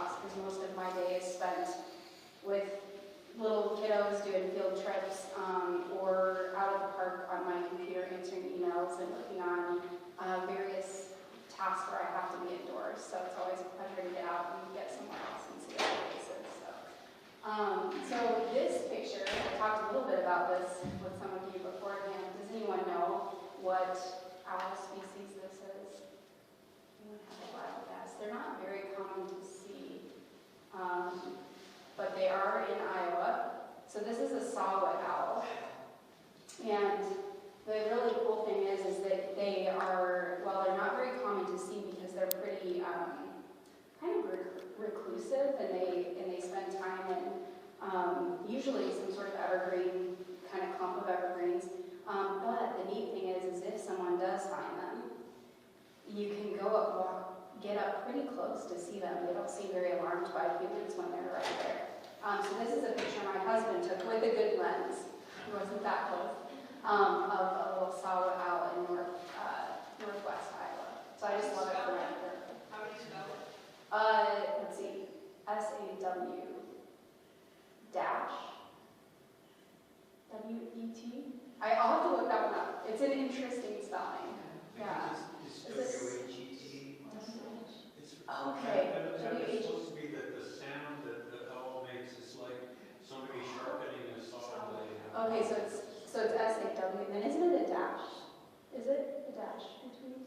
house because most of my day is spent with little kiddos doing field trips or out at the park on my computer answering emails and working on various tasks where I have to be indoors. So it's always a pleasure to get out and get somewhere else and see other places. So this picture, I talked a little bit about this with some of you beforehand. Does anyone know what owl species this is? Anyone have a wild guess? They're not very common to see, but they are in Iowa. So this is a saw-whet owl. And the really cool thing is that they are, well, they're not very common to see because they're pretty kind of reclusive, and they spend time in usually some sort of evergreen, kind of clump of evergreens. But the neat thing is if someone does find them, you can go up, get up pretty close to see them. They don't seem very alarmed by humans when they're right there. So this is a picture my husband took with a good lens. It wasn't that close. Of a little saw-whet owl in northwest Iowa. So I just love it for my birthday. How do you spell it? Let's see, SAW dash W-E-T. I'll have to look that one up. It's an interesting spelling. Yeah. It's W-H-E-T. Okay. It's supposed to be that the sound that the owl makes is like somebody sharpening a saw blade. Okay, so it's S-A-W, then isn't it a dash? Is it a dash between?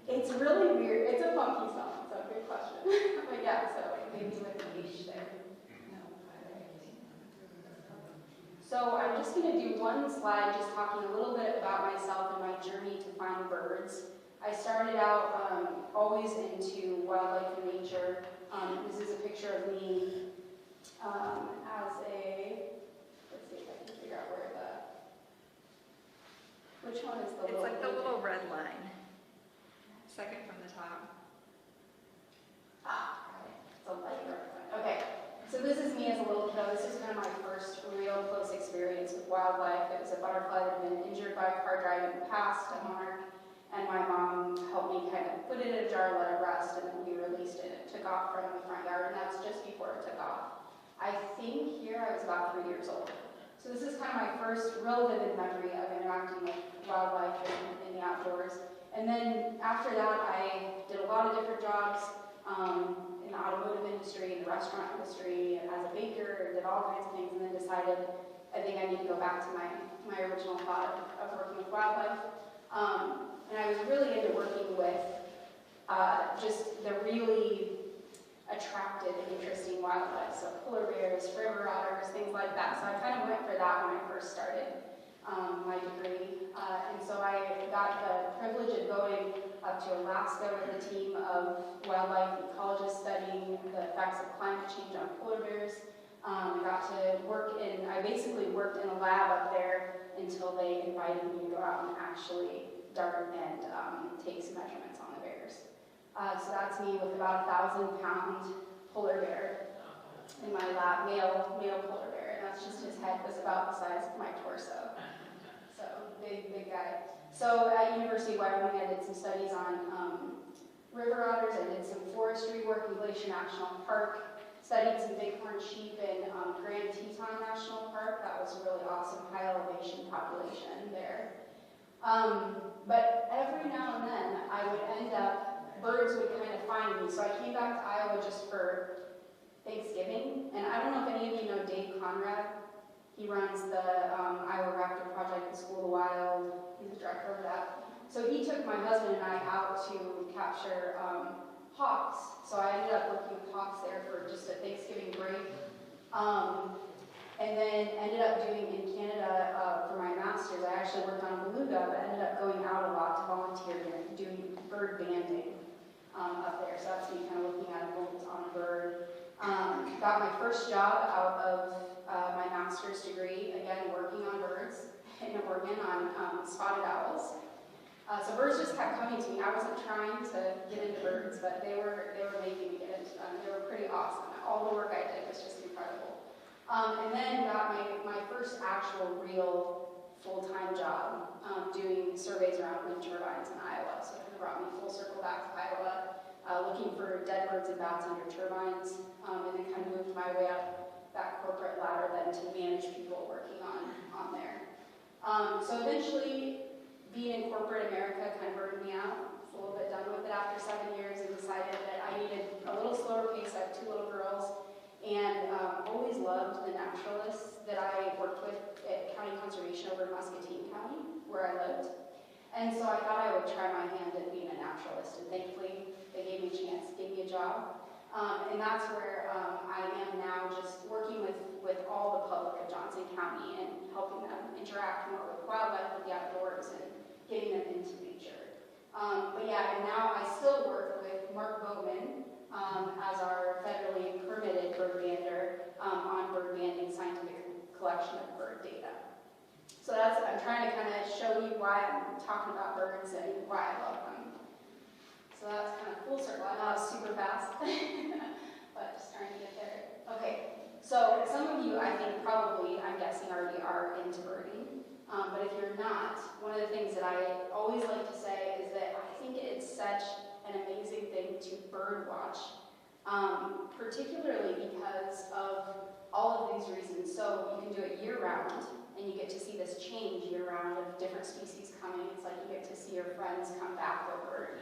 It's really weird. It's a funky song, so good question. But yeah, so maybe with the H there. So I'm just going to do one slide just talking a little bit about myself and my journey to find birds. I started out always into wildlife and nature. This is a picture of me as a, let's see if I can figure out where which one is the little? It's like the little red line. Second from the top. Ah, right. It's a light red line. Okay. So this is me as a little kiddo. This is kind of my first real close experience with wildlife. It was a butterfly that had been injured by a car drive in the past, a monarch, and my mom helped me kind of put it in a jar, let it rest, and then we released it. It took off from the front yard, and that's just before it took off. I think here I was about 3 years old. So this is kind of my first real vivid memory of interacting with wildlife in the outdoors. And then after that, I did a lot of different jobs in the automotive industry, in the restaurant industry, as a baker, did all kinds of things, and then decided I think I need to go back to my original thought of working with wildlife. And I was really into working with just the really attractive, interesting wildlife, so polar bears, river otters, things like that. So I kind of went for that when I first started my degree. And so I got the privilege of going up to Alaska with a team of wildlife ecologists studying the effects of climate change on polar bears. Got to work I basically worked in a lab up there until they invited me to go out and actually dart and take some measurements on the bears. So that's me with about a 1,000-pound polar bear in my lab, male polar bear, and that's just his head was about the size of my torso. So big guy. So at University of Wyoming, I did some studies on river otters. I did some forestry work in Glacier National Park. Studied some bighorn sheep in Grand Teton National Park. That was a really awesome high elevation population there. But every now and then, I would end up birds would kind of find me. So I came back to Iowa just for Thanksgiving. And I don't know if any of you know Dave Conrad. He runs the Iowa Raptor Project in School of the Wild. He's the director of that. So he took my husband and I out to capture hawks. So I ended up working with hawks there for just a Thanksgiving break. And then ended up doing in Canada for my master's. I actually worked on beluga, but ended up going out a lot to volunteer and doing bird banding up there. So that's me kind of looking at a bolt on a bird. Got my first job out of my master's degree, again working on birds in Oregon on spotted owls. So birds just kept coming to me. I wasn't trying to get into birds, but they were making me get into them. They were pretty awesome. All the work I did was just incredible. And then got my first actual real full-time job doing surveys around wind turbines in Iowa. So it brought me full circle back to Iowa. looking for dead birds and bats under turbines, and then kind of moved my way up that corporate ladder then to manage people working on there. So eventually, being in corporate America kind of burned me out. I was a little bit done with it after 7 years and decided that I needed a little slower pace. I have 2 little girls, and always loved the naturalists that I worked with at County Conservation over in Muscatine County, where I lived. And so I thought I would try my hand at being a naturalist, and thankfully they gave me a chance, gave me a job. And that's where I am now, just working with all the public of Johnson County and helping them interact more with wildlife, with the outdoors, and getting them into nature. But yeah, and now I still work with Mark Bowman as our federally permitted bird bander on bird banding scientific collection of bird data. So I'm trying to kind of show you why I'm talking about birds and why I love them. So that's kind of full circle. I know it's super fast, but just trying to get there. Okay, so some of you, I think probably, I'm guessing, already are into birding. But if you're not, one of the things that I always like to say is that I think it's such an amazing thing to bird watch, particularly because of all of these reasons. So you can do it year-round, and you get to see this change year-round of different species coming. It's like you get to see your friends come back over,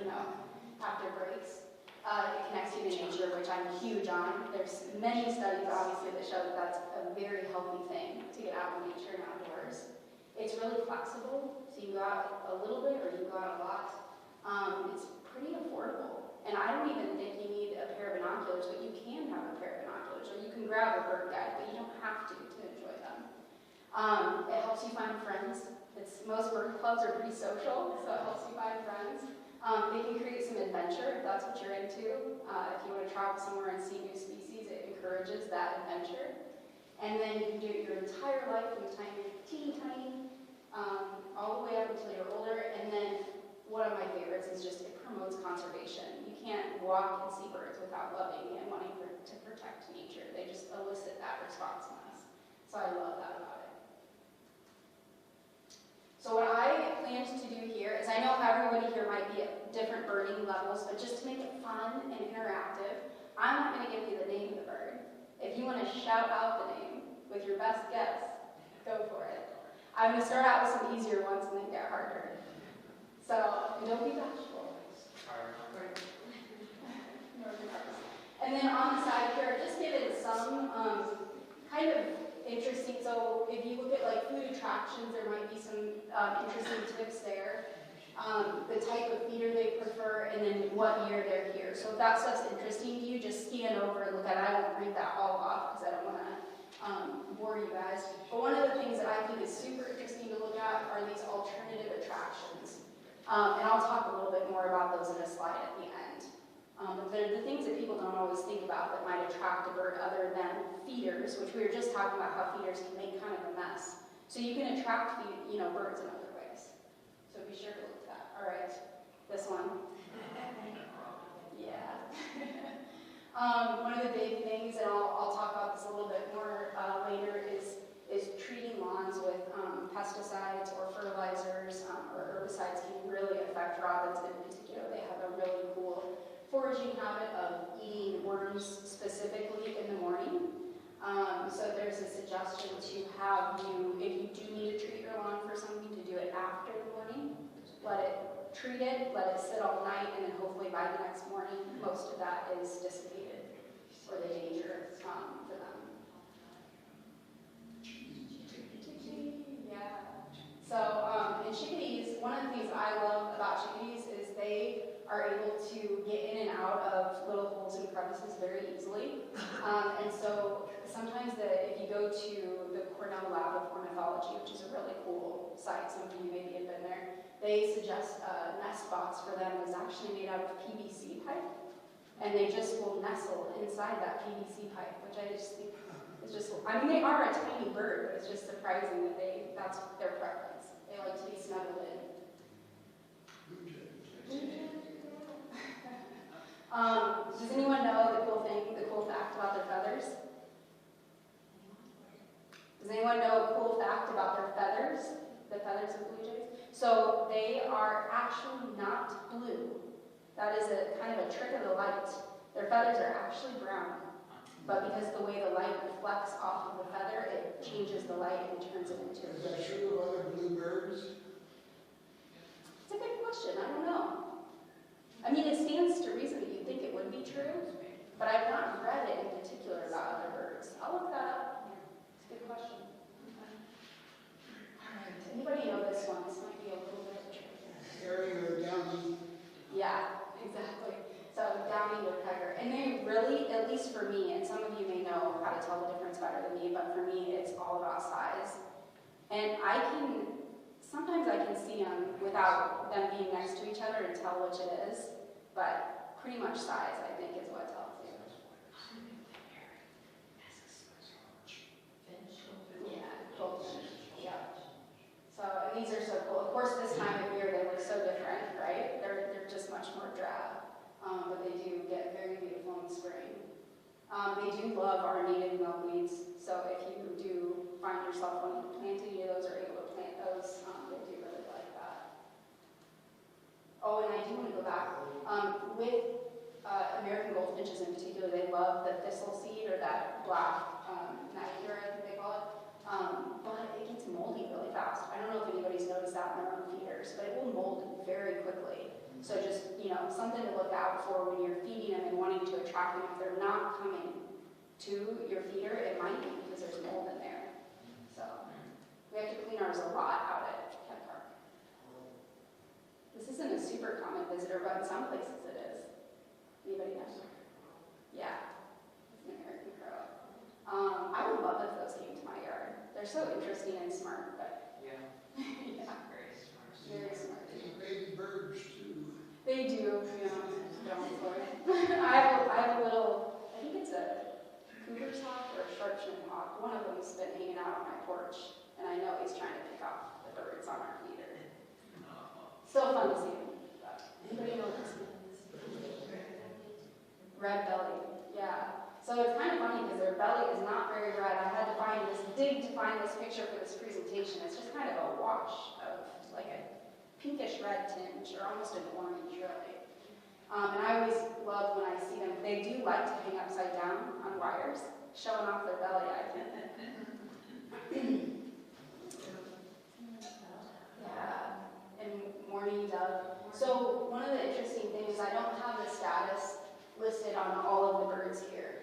after breaks. It connects you to nature, which I'm huge on. There's many studies, obviously, that show that that's a very healthy thing to get out in nature and outdoors. It's really flexible, so you go out a little bit or you go out a lot. It's pretty affordable. And I don't even think you need a pair of binoculars, but you can have a pair of binoculars, or you can grab a bird guide, but you don't have to enjoy them. It helps you find friends. Most bird clubs are pretty social, so it helps you find friends. They can create some adventure, if that's what you're into. If you want to travel somewhere and see new species, it encourages that adventure. And then you can do it your entire life from the time you're teeny tiny, all the way up until you're older. And then one of my favorites is just it promotes conservation. You can't walk and see birds without loving and wanting to protect nature. They just elicit that response in us. So I love that about it. So what I planned to do here is, I know everybody here might be at different birding levels, but just to make it fun and interactive, I'm not going to give you the name of the bird. If you want to shout out the name with your best guess, go for it. I'm going to start out with some easier ones and then get harder. So, don't be bashful. And then on the side here, just give it some kind of interesting. So if you look at like food attractions, there might be some interesting tips there. The type of feeder they prefer, and then what year they're here. So if that stuff's interesting to you, just scan over and look at it. I won't read that all off because I don't want to bore you guys. But one of the things that I think is super interesting to look at are these alternative attractions. And I'll talk a little bit more about those in a slide at the end. But they're the things that people don't always think about that might attract a bird other than feeders, which we were just talking about how feeders can make kind of a mess. So you can attract birds in other ways. So be sure to look at that. All right, this one. Yeah. One of the big things, and I'll talk about this a little bit more later, is treating lawns with pesticides or fertilizers or herbicides can really affect robins in particular. They have a really cool foraging habit of eating worms specifically in the morning. So there's a suggestion to have you, if you do need to treat your lawn for something, to do it after the morning. Treat it, let it sit all night, and then hopefully by the next morning, most of that is dissipated, or the danger for them. Yeah. So in chickadees, one of the things I love about chickadees is they are able to get in and out of little holes and crevices very easily. And so sometimes if you go to the Cornell Lab of Ornithology, which is a really cool site, some of you maybe have been there, they suggest a nest box for them is actually made out of PVC pipe. And they just will nestle inside that PVC pipe, which I just think is they are a tiny bird, but it's just surprising that that's their preference. They like to be snuggled in. Does anyone know the cool fact about their feathers? Does anyone know a cool fact about their feathers? The feathers of blue jays? So they are actually not blue. That is a kind of a trick of the light. Their feathers are actually brown, but because the way the light reflects off of the feather, it changes the light and turns it into a Is that true of other bluebirds? It's a good question. I don't know. I mean, it stands to reason that you'd think it would be true, but I've not read it in particular about other birds. I'll look that up. It's a good question. All right. Anybody know this one? This might be a little bit tricky. Harry or Downy? Yeah, exactly. So downy woodpecker, and they really, at least for me, and some of you may know how to tell the difference better than me, but for me, it's all about size. And sometimes I can see them without them being next to each other and tell which it is, but pretty much size, I think, is what tells you. Yeah, goldfinch. Yeah. So, and these are so cool. Of course, this time of year they look so different, right? They're just much more drab, but they do get very beautiful in the spring. They do love our native milkweeds, so if you do find yourself wanting to plant any of those or able to plant those, they do really like that. Oh, and I do want to go back. With American goldfinches in particular, they love the thistle seed or that black nacre, I think they call it. But it gets moldy really fast. I don't know if anybody's noticed that in their own feeders, but it will mold very quickly. So just, something to look out for when you're feeding them and wanting to attract them. If they're not coming to your feeder, it might be because there's mold in there. So we have to clean ours a lot out at Kent Park. This isn't a super common visitor, but in some places it is. Anybody know? Yeah, it's an American crow. I would love if those came to my yard. They're so interesting and smart, but Yeah. yeah, very smart. They baby birds too. They do, I have a little, I think it's a Cooper's hawk or a sharpshin hawk. One of them's been hanging out on my porch, and I know he's trying to pick off the birds on our feeder. Still fun to see him. But anybody know what this is? Red belly, yeah. So it's kind of funny because their belly is not very red. I had to dig to find this picture for this presentation. It's just kind of a wash of like a pinkish red tinge or almost an orange really. And I always love when I see them. They do like to hang upside down on wires, showing off their belly, I think. Yeah, and mourning dove. So one of the interesting things, I don't have the status listed on all of the birds here,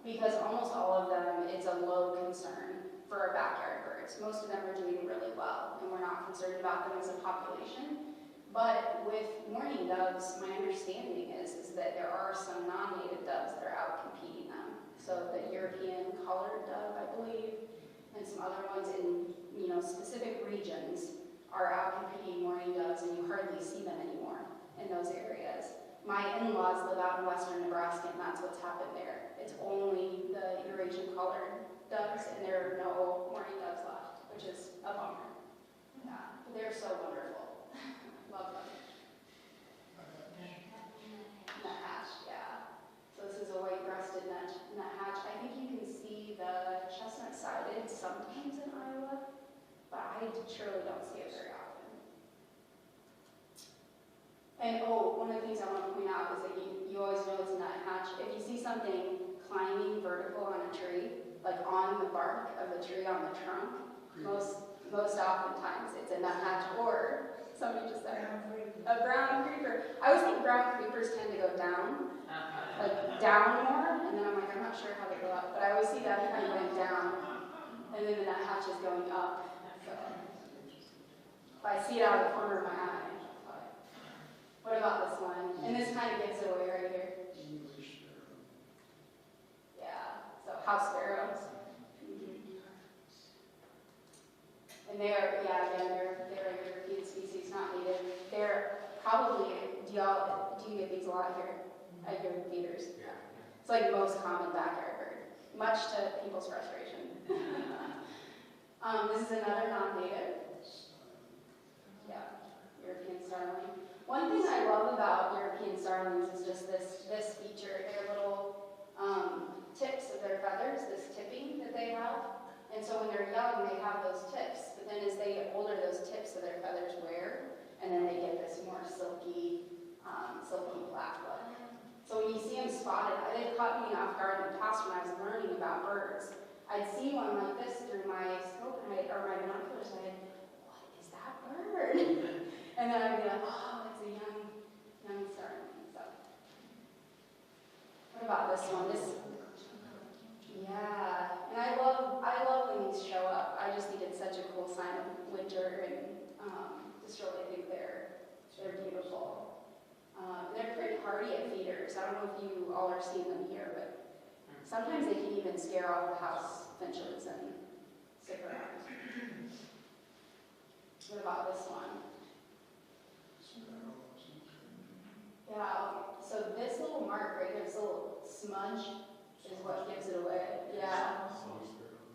because almost all of them, it's a low concern for our backyard birds. Most of them are doing really well, and we're not concerned about them as a population. But with mourning doves, my understanding is that there are some non-native doves that are out competing them. So the European collared dove, I believe, and some other ones in specific regions are out competing mourning doves, and you hardly see them anymore in those areas. My in-laws live out in western Nebraska, and that's what's happened there. It's only the Eurasian collared doves, and there are no mourning doves left, which is a bummer. Yeah, but they're so wonderful. Love them. Nuthatch, yeah. So this is a white-breasted nuthatch. I think you can see the chestnut-sided sometimes in Iowa, but I surely don't see it very often. And one of the things I want to point out is that you always know it's a nuthatch. If you see something climbing vertical on a tree, like on the bark of the tree on the trunk, most oftentimes it's a nuthatch, or somebody just said a brown creeper. I always think brown creepers tend to go down, like down more, and then I'm like, I'm not sure how they go up, but I always see that kind of going down, and then the nuthatch is going up. So if I see it out of the corner of my eye. What about this one? And this kind of gives it away right here. English sparrow. Yeah, so house sparrows. And they're a European species, not native. They're probably, do you get these a lot here at your feeders? Yeah. It's like the most common backyard bird, much to people's frustration. This is another non-native. Yeah, European starling. One thing I love about European starlings is just this feature, their little tips of their feathers, this tipping that they have. And so when they're young, they have those tips, but then as they get older, those tips of their feathers wear, and then they get this more silky, silky blackwood. So when you see them spotted, they've caught me off guard in the past when I was learning about birds. I'd see one like this through my scope or my binoculars, and I'd, what is that bird? And then I'd be like, oh, it's a young starling. So, what about this one? Yeah, and I love when these show up. I just think it's such a cool sign of winter, and just really think they're beautiful. They're pretty hardy at feeders. I don't know if you all are seeing them here, but sometimes they can even scare off the house finches and stick around. What about this one? Yeah, so this little mark right here, this little smudge, is what gives it away. Yeah,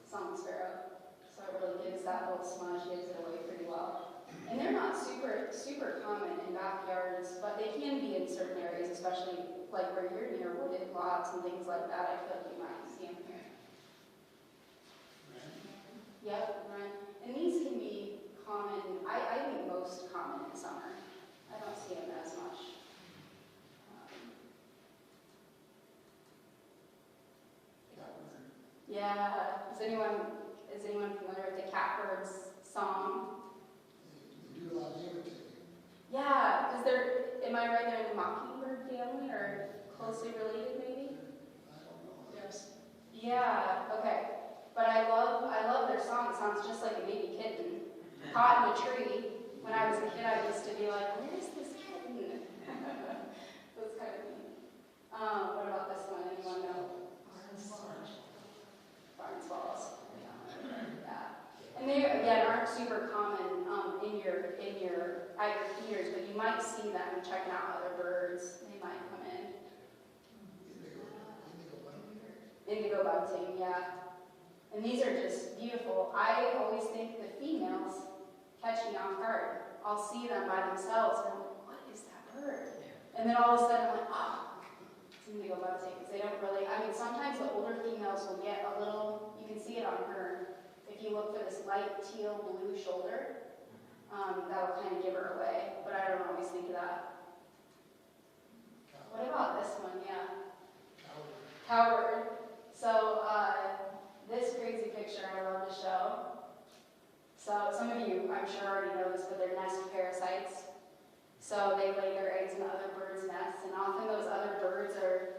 song sparrow. So it really gives that little smudge, gives it away pretty well. And they're not super common in backyards, but they can be in certain areas, especially like where you're near wooded lots and things like that. I feel like you might see them here. Yep, right. And these can be common, I think most common in summer. I don't see them as much. Yeah, is anyone familiar with the catbird's song? They do a lot of imitating. Yeah, because am I right, they're in the mockingbird family or closely related maybe? I don't know. Yes. Yeah, okay. But I love their song. It sounds just like a baby kitten caught in a tree. When I was a kid, I used to be like, where is this kitten? That's kind of neat. What about this one? Anyone know? Barn swallows. Yeah. And they, again, aren't super common in your feeders, but you might see them checking out other birds. They might come in. Indigo bunting, yeah. And these are just beautiful. I always think the females catch me off guard. I'll see them by themselves and I'm like, what is that bird? And then all of a sudden I'm like, oh, it's indigo bunting. Because they don't really, sometimes the older females will get a little, you can see it on her. If you look for this light teal blue shoulder, that'll kind of give her away. But I don't always think of that. What about this one? Yeah. Cowbird. So this crazy picture I love to show. So some of you, I'm sure, already know this, but they're nest parasites. So they lay their eggs in other birds' nests, and often those other birds are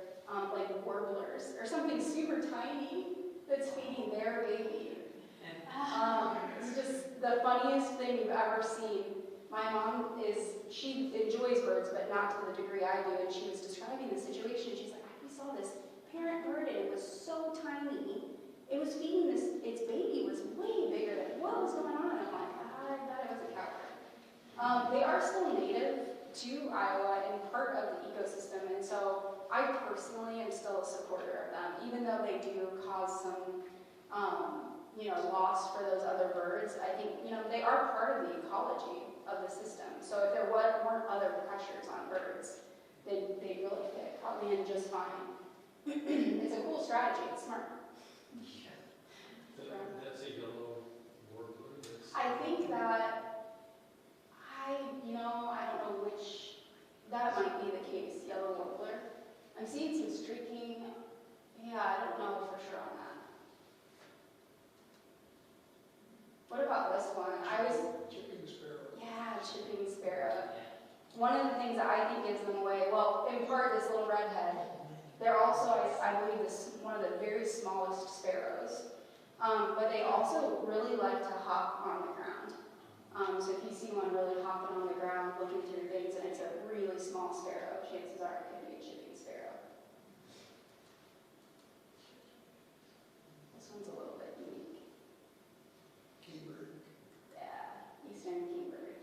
like warblers or something super tiny that's feeding their baby. It's just the funniest thing you've ever seen. My mom she enjoys birds, but not to the degree I do, and she was describing the situation. She's like, we saw this parent bird, and it was so tiny. It was feeding its baby was way bigger than what was going on. And I'm like, I thought it was a cowbird. They are still native to Iowa and part of the ecosystem, and so I personally am still a supporter of them, even though they do cause some, loss for those other birds. I think, they are part of the ecology of the system. So if there weren't other pressures on birds, they'd really fit probably in just fine. It's a cool strategy. It's smart. That's a yellow warbler. I think that I don't know which, that might be the case, yellow warbler. I'm seeing some streaking. Yeah, I don't know for sure on that. What about this one? Chipping sparrow. Yeah, chipping sparrow. One of the things that I think gives them away, well, in part this little redhead, they're also, I believe, one of the very smallest sparrows. But they also really like to hop on the ground. So if you see one really hopping on the ground, looking through things, and it's a really small sparrow, chances are it could be a chipping sparrow. This one's a little bit unique. Kingbird. Yeah, eastern kingbird.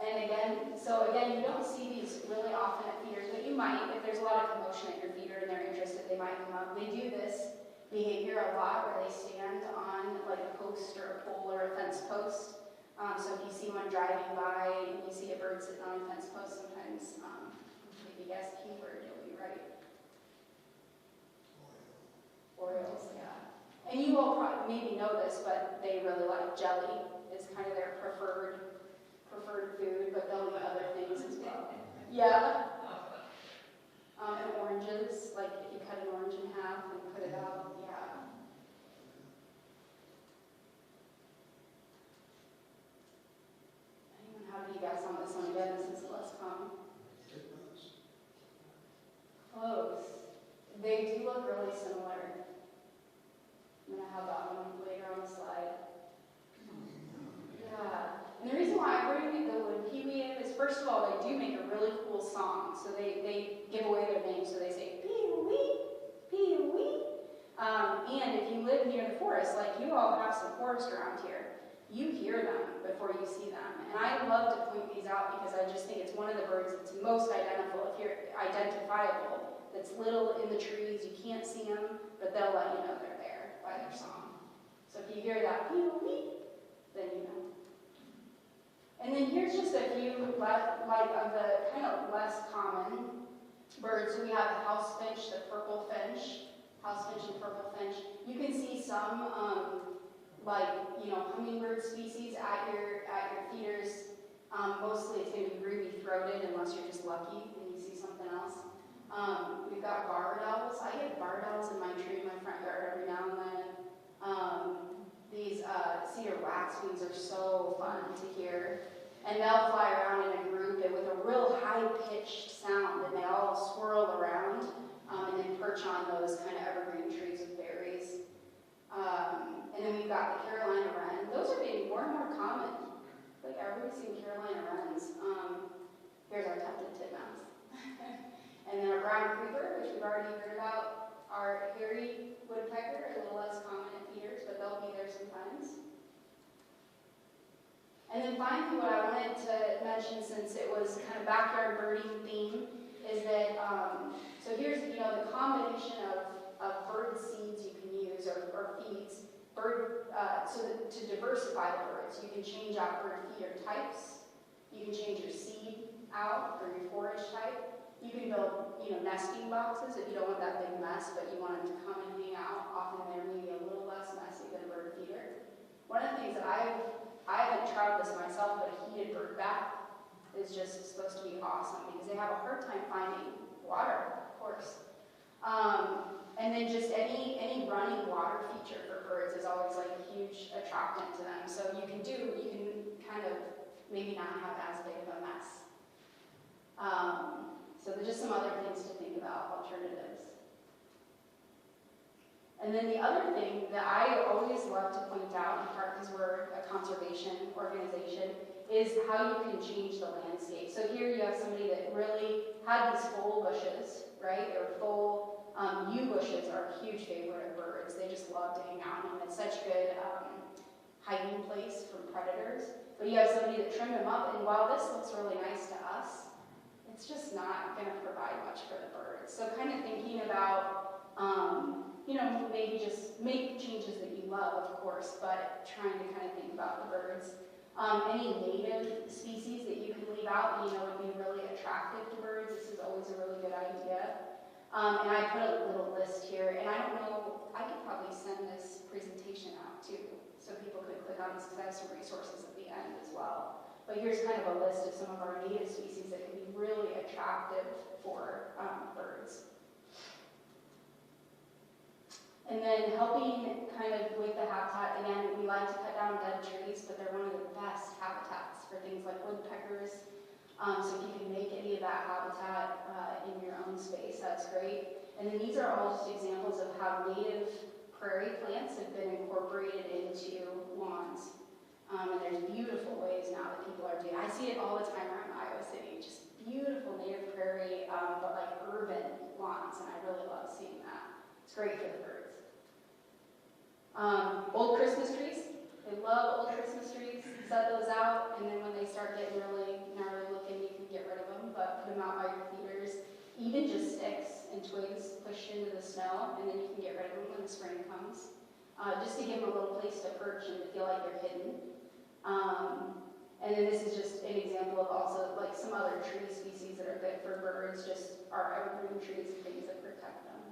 And again, you don't see these really often at feeders, but you might. If there's a lot of commotion at your feeder and they're interested, they might come up. They do this behavior a lot where they stand on like a post or a pole or a fence post. So if you see one driving by and you see a bird sitting on a fence post, sometimes if you guess kingbird, you'll be right. Orioles, yeah. And you all probably maybe know this, but they really like jelly. It's kind of their preferred food, but they'll eat other things as well. Yeah. And oranges, like if you cut an orange in half and put it out, yeah. Anyone have any guess on this one? Again, this is less common. Titmouse. Close. They do look really similar. I'm gonna have that one later on the slide. Yeah. And the reason why I bring the wood peewee in is, first of all, they do make a really cool song. So they give away their name, so they say peewee, peewee. And if you live near the forest, like you all have some forest around here, you hear them before you see them. And I love to point these out because I just think it's one of the birds that's most identifiable, that's little in the trees, you can't see them, but they'll let you know they're there by their song. So if you hear that peewee, then you know. And then here's just a few of the kind of less common birds. So we have the house finch, the purple finch, house finch and purple finch. You can see some hummingbird species at your feeders. Mostly it's going to be ruby-throated unless you're just lucky and you see something else. We've got barred owls. I get barred owls in my tree in my front yard every now and then. These cedar waxwings are so fun to hear. And they'll fly around in a group and with a real high-pitched sound, and they all swirl around and then perch on those kind of evergreen trees with berries. And then we've got the Carolina wren. Those are getting more and more common. Like everybody's seen Carolina wrens. Here's our tufted titmouse. And then our brown creeper, which we've already heard about. Our hairy woodpecker, a little less common at feeders, but they'll be there sometimes. And then finally, what I wanted to mention, since it was kind of backyard birding theme, is that, so here's, the combination of bird seeds you can use, or feeds, to diversify the birds. You can change out bird feeder types, you can change your seed out, or your forage type. You can build, nesting boxes if you don't want that big mess, but you want them to come and hang out. Often they're maybe a little less messy than a bird feeder. One of the things that I haven't tried this myself, but a heated bird bath is just supposed to be awesome because they have a hard time finding water, of course. And then just any running water feature for birds is always like a huge attractant to them. So you can kind of maybe not have as big of a mess. So there's just some other things to think about, alternatives. And then the other thing that I always love to point out, in part because we're a conservation organization, is how you can change the landscape. So here you have somebody that really had these full bushes, right? Or full yew bushes are a huge favorite of birds. They just love to hang out in them. It's such good hiding place from predators. But you have somebody that trimmed them up, and while this looks really nice to us, it's just not going to provide much for the birds. So kind of thinking about, maybe just make changes that you love, of course, but trying to kind of think about the birds. Any native species that you can leave out, would be really attractive to birds. This is always a really good idea. And I put a little list here, and I don't know, I could probably send this presentation out too, so people could click on this because I have some resources at the end as well. But here's kind of a list of some of our native species that can be really attractive for birds. And then helping kind of with the habitat, again, we like to cut down dead trees, but they're one of the best habitats for things like woodpeckers. So if you can make any of that habitat in your own space, that's great. And then these are all just examples of how native prairie plants have been incorporated into lawns. And there's beautiful ways now that people are doing. I see it all the time around Iowa City, just beautiful native prairie, but like urban lawns, and I really love seeing that. It's great for the birds. Old Christmas trees. They love old Christmas trees. Set those out, and then when they start getting really gnarly looking, you can get rid of them, but put them out by your feeders. Even just sticks and twigs pushed into the snow, and then you can get rid of them when the spring comes. Just to give them a little place to perch and to feel like they're hidden. And then this is just an example of also like some other tree species that are good for birds, just our evergreen trees and things that protect them.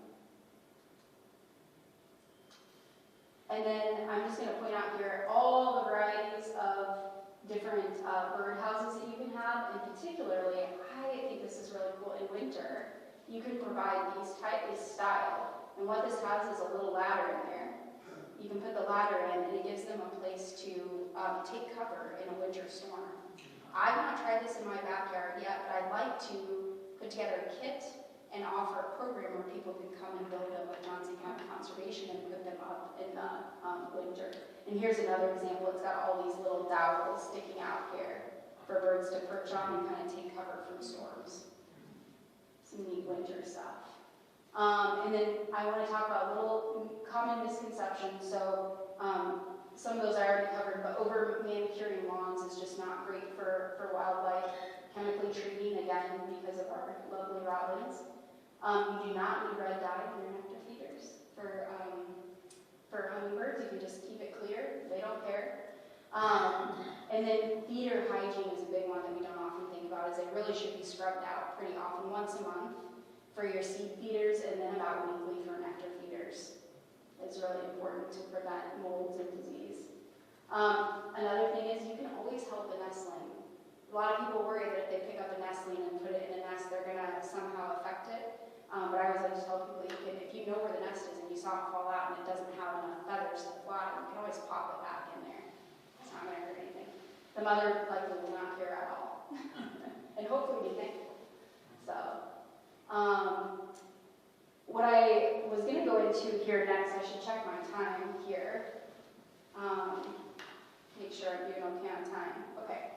And then I'm just going to point out here all the varieties of different bird houses that you can have, and particularly, I think this is really cool, in winter, you can provide these style, and what this has is a little ladder in there. You can put the ladder in, and it gives them a place to take cover in a winter storm. I've not tried this in my backyard yet, but I'd like to put together a kit and offer a program where people can come and build them with Johnson County Conservation and put them up in the winter. And here's another example. It's got all these little dowels sticking out here for birds to perch on and kind of take cover from storms. Some neat winter stuff. And then I want to talk about a little common misconceptions. So some of those I already covered, but over manicuring lawns is just not great for wildlife. Chemically treating, again, because of our lovely robins. You do not need red dye in your nectar feeders for hummingbirds. You can just keep it clear. They don't care. And then feeder hygiene is a big one that we don't often think about, is they really should be scrubbed out pretty often, once a month for your seed feeders, and then about weekly for nectar feeders. It's really important to prevent molds and disease. Another thing is you can always help a nestling. A lot of people worry that if they pick up a nestling and put it in a nest, they're going to somehow affect it. But I always like to tell people, if you know where the nest is and you saw it fall out and it doesn't have enough feathers to fly, you can always pop it back in there. It's not going to hurt anything. The mother likely will not care at all. And hopefully be thankful. So, what I was going to go into here next, I should check my time here. Make sure I'm doing okay on time. Okay.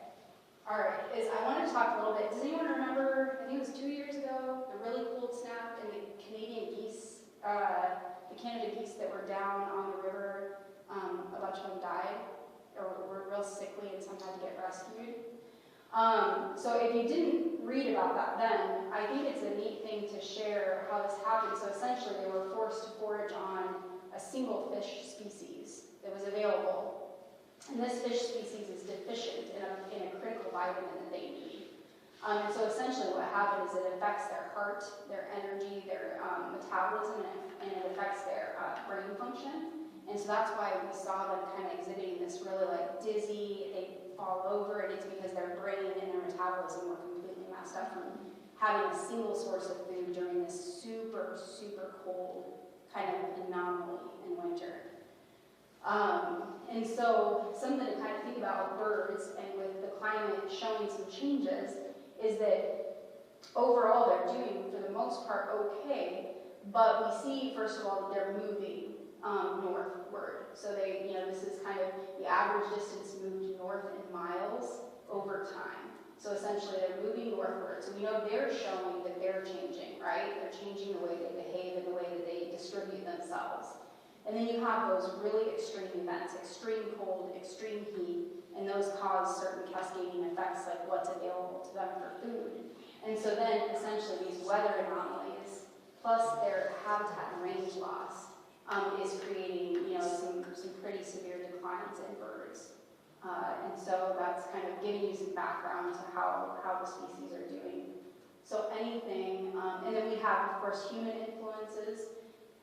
All right, I wanted to talk a little bit. Does anyone remember, I think it was 2 years ago, the really cold snap and the Canadian geese, the Canada geese that were down on the river, a bunch of them died, or were real sickly and some had to get rescued. So if you didn't read about that then, I think it's a neat thing to share how this happened. So essentially they were forced to forage on a single fish species that was available. And this fish species is deficient in a critical vitamin that they need. And so essentially what happened is it affects their heart, their energy, their metabolism, and it affects their brain function. And so that's why we saw them kind of exhibiting this really like dizzy, they fall over, and it's because their brain and their metabolism were completely messed up from having a single source of food during this super, super cold kind of anomaly in winter. And so something to kind of think about with birds and with the climate showing some changes is that overall they're doing, for the most part, okay, but we see, first of all, that they're moving northward. So they, this is kind of the average distance moved north in miles over time. So essentially they're moving northward. So we know they're showing that they're changing, right? They're changing the way they behave and the way that they distribute themselves. And then you have those really extreme events, extreme cold, extreme heat, and those cause certain cascading effects like what's available to them for food. And so then essentially these weather anomalies, plus their habitat and range loss, is creating some pretty severe declines in birds. And so that's kind of giving you some background to how the species are doing. So anything, and then we have, of course, human influences.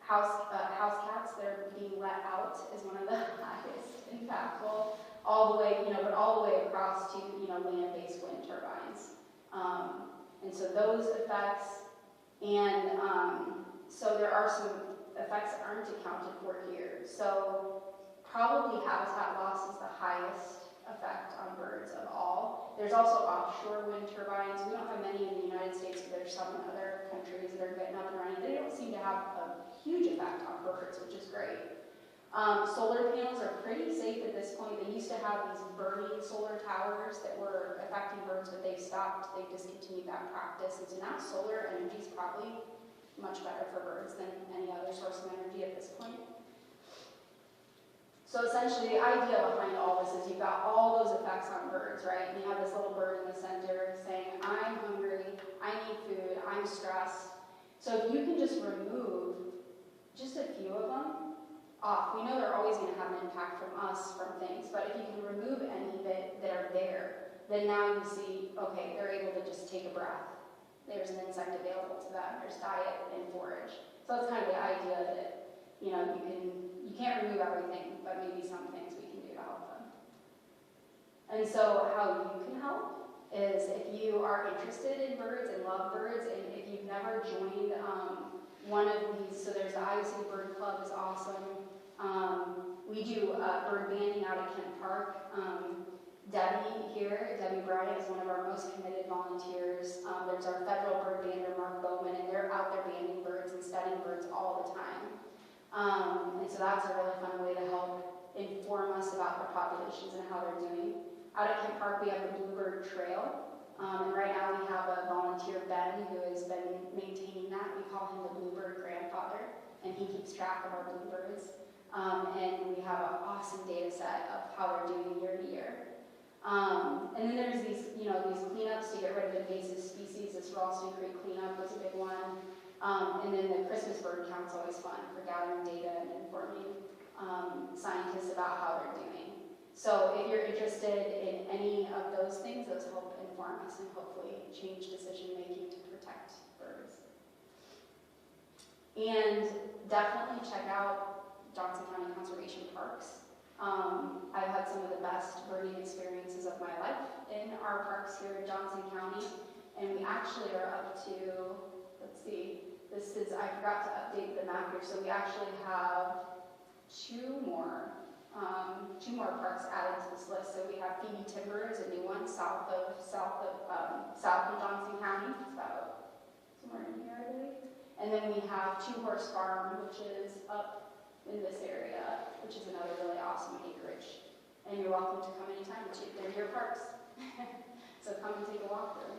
House cats that are being let out is one of the highest impactful, all the way, but all the way across to, land-based wind turbines. And so those effects, and so there are some effects that aren't accounted for here. So probably habitat loss is the highest effect on birds of all. There's also offshore wind turbines. We don't have many in the United States, but there's some in other countries that are getting up and running. They don't seem to have a huge effect on birds, which is great. Solar panels are pretty safe at this point. They used to have these burning solar towers that were affecting birds, but they've stopped. They've discontinued that practice. And so now solar energy is probably much better for birds than any other source of energy at this point. So essentially the idea behind all this is you've got all those effects on birds, right? And you have this little bird in the center saying, I'm hungry, I need food, I'm stressed. So if you can just remove just a few of them off, we know they're always going to have an impact from us, from things, but if you can remove any that are there, then now you see, okay, they're able to just take a breath. There's an insect available to them, there's diet and forage. So that's kind of the idea that, you can't remove everything, but maybe some things we can do to help them. And so how you can help is if you are interested in birds and love birds, and if you've never joined one of these, so there's the Iowa City Bird Club is awesome. We do bird banding out at Kent Park. Debbie Bryant is one of our most committed volunteers. There's our federal bird bander, Mark Bowman, and they're out there banding birds and studying birds all the time. And so that's a really fun way to help inform us about their populations and how they're doing. Out at Kent Park, we have the Bluebird Trail. And right now we have a volunteer, Ben, who has been maintaining that. We call him the Bluebird grandfather, and he keeps track of our bluebirds. And we have an awesome data set of how they're doing year to year. And then there's these cleanups to get rid of invasive species. This Ralston Creek cleanup was a big one. And then the Christmas bird count's always fun for gathering data and informing scientists about how they're doing. So if you're interested in any of those things, those help inform us and hopefully change decision making to protect birds. And definitely check out Johnson County Conservation Parks. I've had some of the best birding experiences of my life in our parks here in Johnson County, and we actually are up to, let's see, I forgot to update the map here, so we actually have two more parks added to this list. So we have Phoebe Timber is a new one south of Johnson County. It's about somewhere in here, I believe. And then we have Two Horse Farm, which is up in this area, which is another really awesome acreage. And you're welcome to come anytime. They're your parks. So come and take a walk through.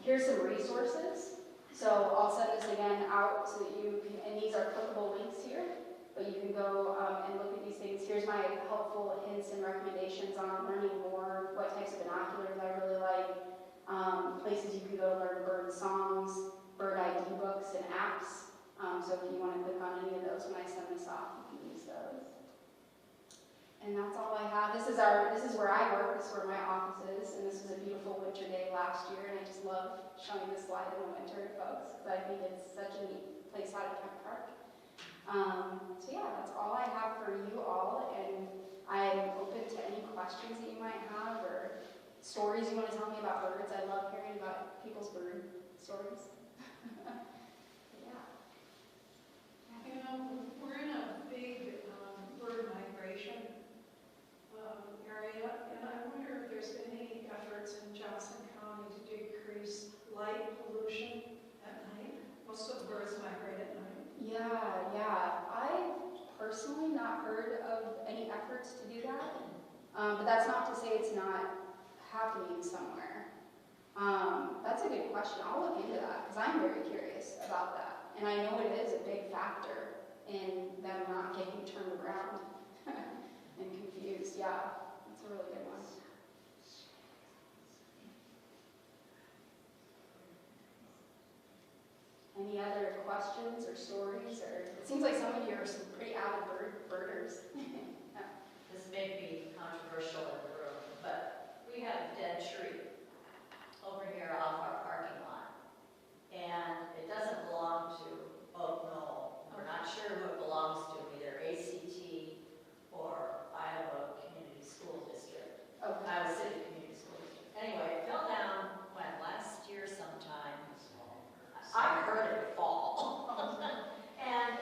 Here's some resources. So I'll send this again out so that you can, and these are clickable links here, but you can go and look at these things. Here's my helpful hints and recommendations on learning more, what types of binoculars I really like, places you can go to learn bird songs, bird ID books, and apps. So if you want to click on any of those when I send this off, you can use those. And that's all I have. This is where I work. This is where my office is. And this was a beautiful winter day last year. And I just love showing this slide in the winter to folks because I think it's such a neat place out at Kent Park. So yeah, that's all I have for you all. And I'm open to any questions that you might have or stories you want to tell me about birds. I love hearing about people's bird stories. We're in a big bird migration area, and I wonder if there's any efforts in Johnson County to decrease light pollution at night. Most of the birds migrate at night. Yeah. I've personally not heard of any efforts to do that, but that's not to say it's not happening somewhere. That's a good question. I'll look into that because I'm very curious about that. And I know it is a big factor in them not getting turned around and confused. Yeah, that's a really good one. Any other questions or stories? Or it seems like some of you are some pretty avid birders. This may be controversial in the room, but we have a dead tree over here off our parking lot. And it doesn't belong to Oak Knoll. We're not sure who it belongs to, either ACT or Iowa Community School District. Okay. Iowa City Community School District. Anyway, it fell down last year sometime. I heard it fall. And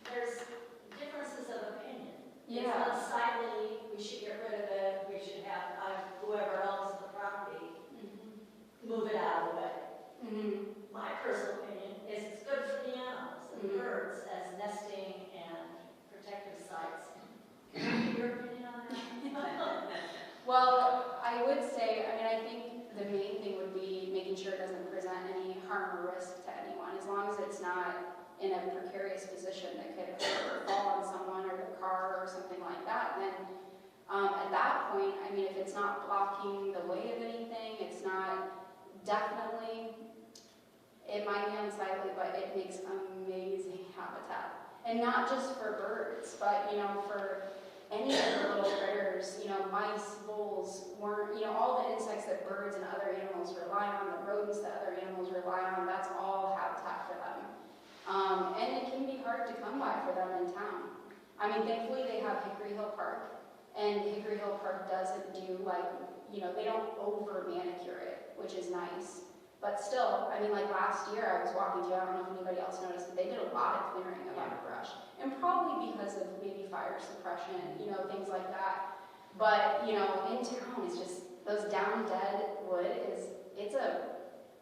there's differences of opinion. Yeah. It's unsightly, we should get rid of it, we should have whoever owns the property move it out of the way. My personal opinion is it's good for the animals and birds as nesting and protective sites. Can I get your opinion on that? Well, I would say, I think the main thing would be making sure it doesn't present any harm or risk to anyone, as long as it's not in a precarious position that could hurt or fall on someone or their car or something like that. Then at that point, if it's not blocking the way of anything, it's not definitely, it might be unsightly, but it makes amazing habitat. And not just for birds, but for any of the little critters, mice, voles, worms, all the insects that birds and other animals rely on, the rodents that other animals rely on, that's all habitat for them. And it can be hard to come by for them in town. Thankfully they have Hickory Hill Park, and Hickory Hill Park doesn't do they don't over manicure it, which is nice. But still, I mean, like last year I was walking through, I don't know if anybody else noticed, but they did a lot of clearing of underbrush. And probably because of maybe fire suppression, things like that. But, in town, it's just, those down dead wood it's a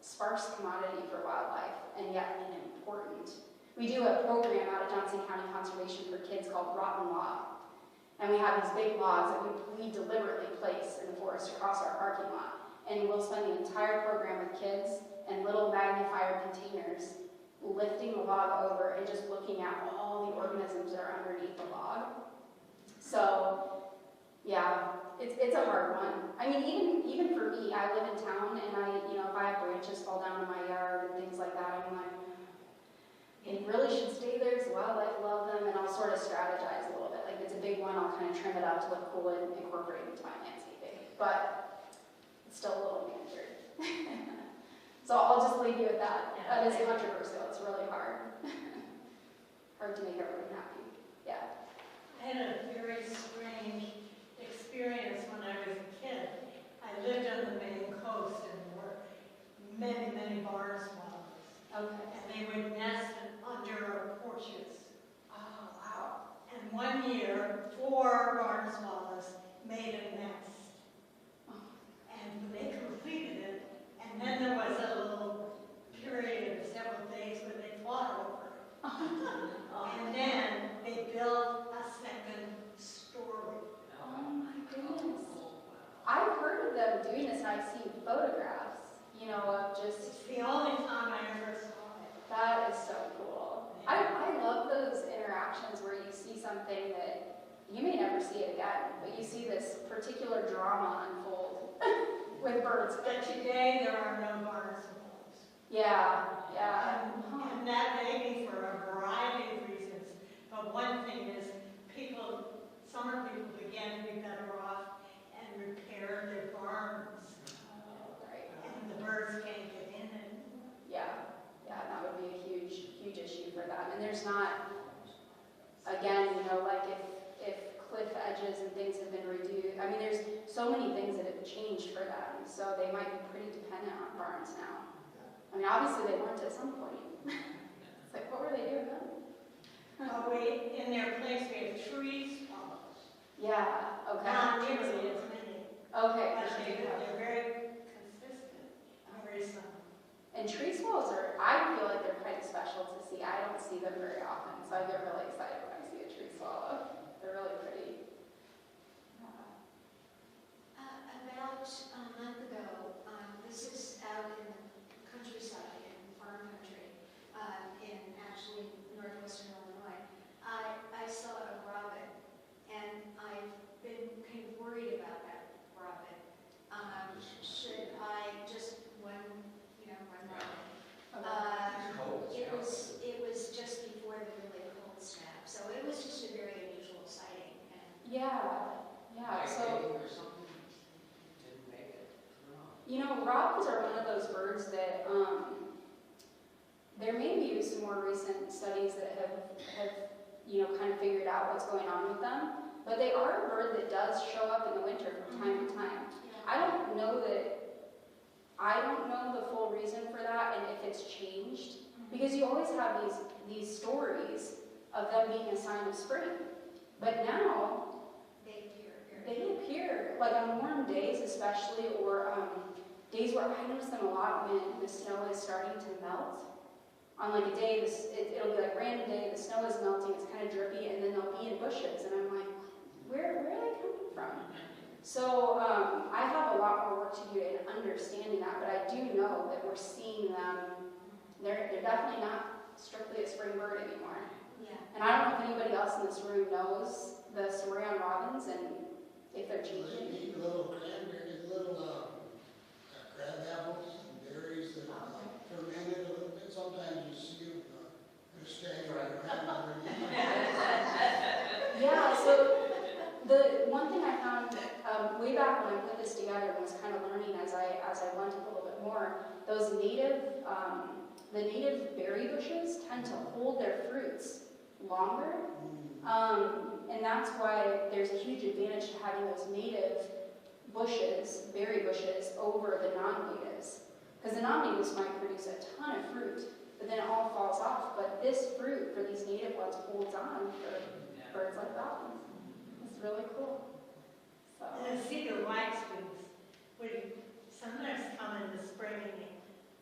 sparse commodity for wildlife, and yet important. We do a program out at Johnson County Conservation for kids called Rotten Log. And we have these big logs that we deliberately place in the forest across our parking lot. And we'll spend the entire program with kids and little magnifier containers lifting the log over and just looking at all the organisms that are underneath the log. So, yeah, it's a hard one. I mean, even for me, I live in town, and if I have branches fall down in my yard and things like that, I'm like, they really should stay there because wildlife love them, and I'll sort of strategize a little bit. Like, if it's a big one, I'll kind of trim it up to look cool and incorporate it into my landscaping. But it's still a little manicured. So I'll just leave you with that. Yeah. That is controversial. It's really hard. Hard to make everyone happy. Yeah. I had a very strange experience when I was a kid. I lived on the Maine coast, and there were many, many barn swallows. Okay. And they would nest under our porches. Oh, wow. And one year, 4 barn swallows made a nest. And they completed it, and then there was a little period of several days where they fought over it. And then they built a second story. Oh my goodness. I've heard of them doing this, and I've seen photographs, of just, It's the only time I ever saw it. that is so cool. I love those interactions where you see something that you may never see it again, but you see this particular drama unfold with birds. But today, there are no barn swallows. Yeah. And that may be for a variety of reasons. But one thing is, summer people began to be better off and repair their barns. Right. And the birds can't get in it. Yeah, that would be a huge, huge issue for them. And there's not, again, like if cliff edges and things have been reduced, I mean, there's so many things that have changed for them, so they might be pretty dependent on barns now. I mean, obviously they weren't at some point. It's like, what were they doing then? In their place, we have tree swallows. Yeah, okay. Not nearly as many. Okay. But they're very consistent, very some. And tree swallows I feel like they're kind of special to see. I don't see them very often, so I get really excited when I see a tree swallow. They're really pretty. About a month ago, this is out in the countryside, in farm country, in actually northwestern Illinois. I saw a robin, and I've been kind of worried about that robin. Should I just one robin? It was just before the really cold snap, so it was just a very unusual sighting. And Yeah. So, or something didn't make it. robins are one of those birds that there may be some more recent studies that have kind of figured out what's going on with them. But they are a bird that does show up in the winter from time to time. I don't know the full reason for that and if it's changed, because you always have these stories of them being a sign of spring. But now they appear like on warm days especially, or days where I notice them a lot when the snow is starting to melt. On like a day, it'll be like a random day, the snow is melting, it's kind of drippy, and then they'll be in bushes, and I'm like, where are they coming from? So I have a lot more work to do in understanding that, but I do know that we're seeing them. They're definitely not strictly a spring bird anymore. yeah. And I don't know if anybody else in this room knows the story on robins and if they're They changing. eat little cranberries, crab apples and berries that fermented a little bit. Sometimes you see them, they're standing around underneath. Yeah, so the one thing I found way back when I put this together and was kind of learning as I went a little bit more, those the native berry bushes tend to hold their fruits longer. And that's why there's a huge advantage to having those native bushes, berry bushes, over the non-natives. Because the non-natives might produce a ton of fruit, but then it all falls off. But this fruit for these native ones holds on for birds like that one. It's really cool. So. And the cedar waxwings would sometimes come in the spring and they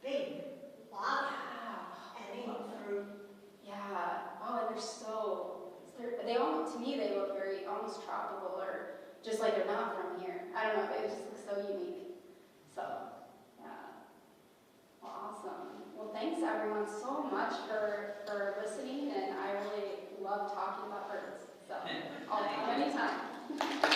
big, lot and eat fruit. Yeah. Oh, and they all, to me, they look very almost tropical, or just like they're not from here. I don't know, they just look so unique. So, yeah. Well, awesome. Well, thanks everyone so much for listening, and I really love talking about birds. So, I'll come anytime.